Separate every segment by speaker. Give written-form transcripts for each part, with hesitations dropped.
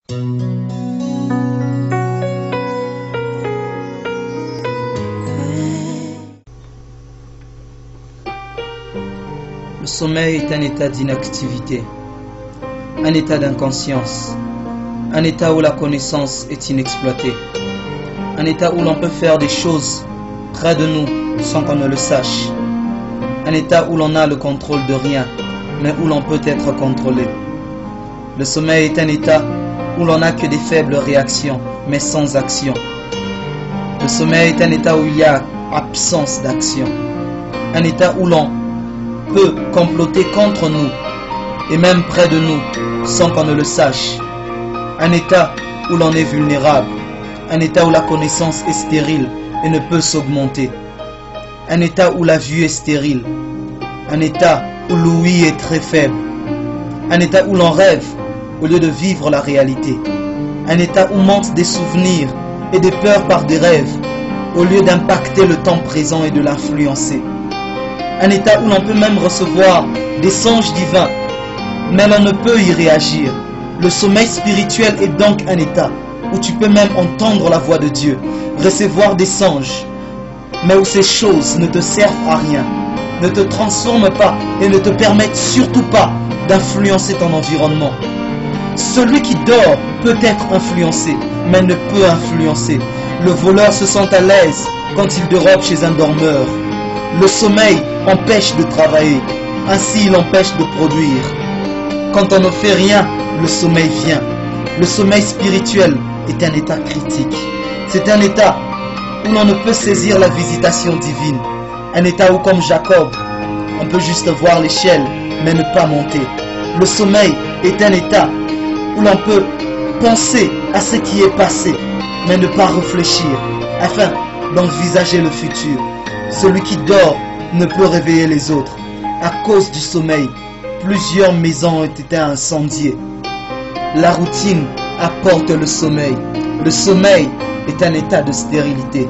Speaker 1: Le sommeil est un état d'inactivité, un état d'inconscience, un état où la connaissance est inexploitée, un état où l'on peut faire des choses près de nous sans qu'on ne le sache, un état où l'on a le contrôle de rien, mais où l'on peut être contrôlé. Le sommeil est un état où l'on n'a que des faibles réactions, mais sans action. Le sommeil est un état où il y a absence d'action, un état où l'on peut comploter contre nous et même près de nous sans qu'on ne le sache, un état où l'on est vulnérable, un état où la connaissance est stérile et ne peut s'augmenter, un état où la vue est stérile, un état où l'ouïe est très faible, un état où l'on rêve au lieu de vivre la réalité, un état où montent des souvenirs et des peurs par des rêves au lieu d'impacter le temps présent et de l'influencer, un état où l'on peut même recevoir des songes divins, mais l'on ne peut y réagir. Le sommeil spirituel est donc un état où tu peux même entendre la voix de Dieu, recevoir des songes, mais où ces choses ne te servent à rien, ne te transforment pas et ne te permettent surtout pas d'influencer ton environnement. Celui qui dort peut être influencé, mais ne peut influencer. Le voleur se sent à l'aise quand il dérobe chez un dormeur. Le sommeil empêche de travailler, ainsi il empêche de produire. Quand on ne fait rien, le sommeil vient. Le sommeil spirituel est un état critique. C'est un état où l'on ne peut saisir la visitation divine. Un état où, comme Jacob, on peut juste voir l'échelle, mais ne pas monter. Le sommeil est un état où l'on peut penser à ce qui est passé, mais ne pas réfléchir, afin d'envisager le futur. Celui qui dort ne peut réveiller les autres. À cause du sommeil, plusieurs maisons ont été incendiées. La routine apporte le sommeil. Le sommeil est un état de stérilité.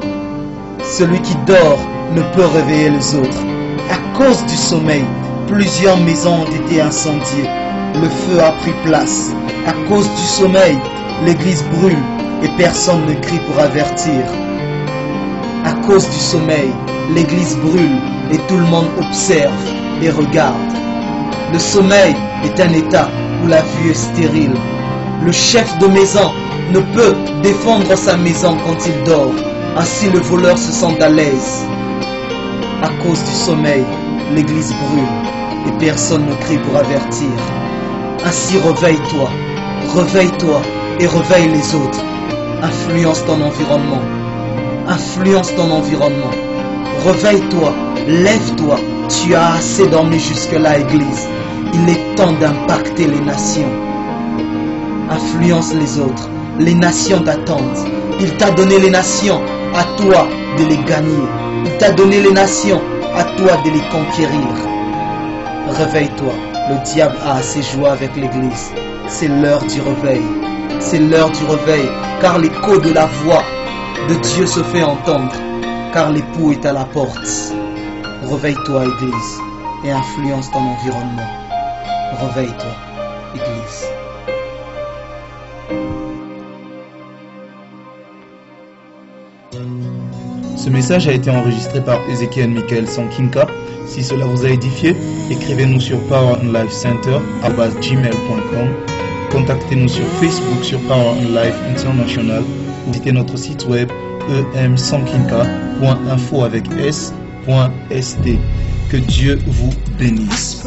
Speaker 1: Celui qui dort ne peut réveiller les autres. À cause du sommeil, plusieurs maisons ont été incendiées. Le feu a pris place. À cause du sommeil, l'église brûle et personne ne crie pour avertir. À cause du sommeil, l'église brûle et tout le monde observe et regarde. Le sommeil est un état où la vue est stérile. Le chef de maison ne peut défendre sa maison quand il dort. Ainsi le voleur se sent à l'aise. À cause du sommeil, l'église brûle et personne ne crie pour avertir. Ainsi réveille-toi et réveille les autres. Influence ton environnement. Influence ton environnement. Réveille-toi, lève-toi. Tu as assez dormi jusque-là, Église. Il est temps d'impacter les nations. Influence les autres. Les nations t'attendent. Il t'a donné les nations, à toi de les gagner. Il t'a donné les nations, à toi de les conquérir. Réveille-toi. Le diable a assez joué avec l'Église. C'est l'heure du réveil. C'est l'heure du réveil, car l'écho de la voix de Dieu se fait entendre, car l'époux est à la porte. Réveille-toi, Église, et influence ton environnement. Réveille-toi, Église.
Speaker 2: Ce message a été enregistré par Ezekiel Michael Sankinka. Si cela vous a édifié, écrivez-nous sur powerandlifecenter@gmail.com. Contactez-nous sur Facebook sur Power and Life International ou visitez notre site web emsankinka.info avec s.st. Que Dieu vous bénisse.